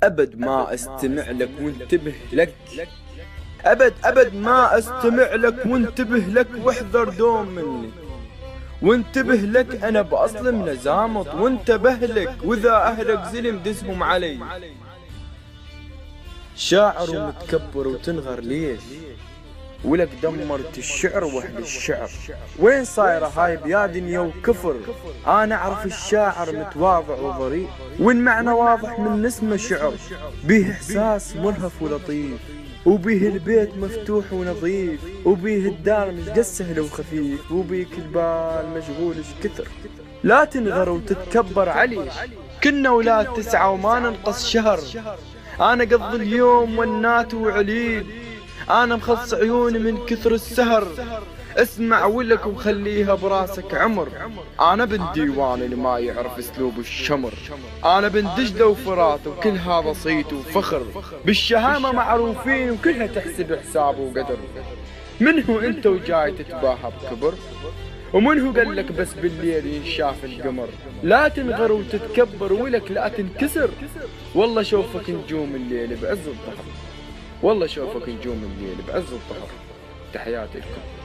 أبد ما أستمع لك وانتبه لك. أبد ما أستمع لك وانتبه لك، واحذر دوم مني وانتبه لك. أنا بأصل من زامط وانتبه لك، وإذا أهلك زلم دسهم علي. شاعر ومتكبر وتنغر ليش؟ ولك دمرت الشعر واهل الشعر. وين صايرة هاي بيا دنيا وكفر؟ انا اعرف الشاعر متواضع وضريء، والمعنى واضح من اسمه شعر، بيه احساس مرهف ولطيف، وبيه البيت مفتوح ونظيف، وبيه الدار مش قد سهل وخفيف، وبيك البال مشغول كثر. لا تنغر وتتكبر عليش، كنا ولاد 9 وما ننقص شهر. انا قضي اليوم والنات وعليل، انا مخص عيوني من كثر السهر. اسمع ولك وخليها براسك عمر، انا بن ديوان اللي ما يعرف اسلوب الشمر. انا بن دجلة وفرات وكل هذا صيت وفخر، بالشهامة معروفين وكلها تحسب حساب وقدر. من هو انت وجاي تتباهى بكبر؟ ومن هو قال لك بس بالليل ينشاف القمر؟ لا تنغر وتتكبر ولك لا تنكسر. والله شوفك نجوم الليل بعز الظهر، والله شوفك نجوم الليل بعز الظهر. تحياتي لكم.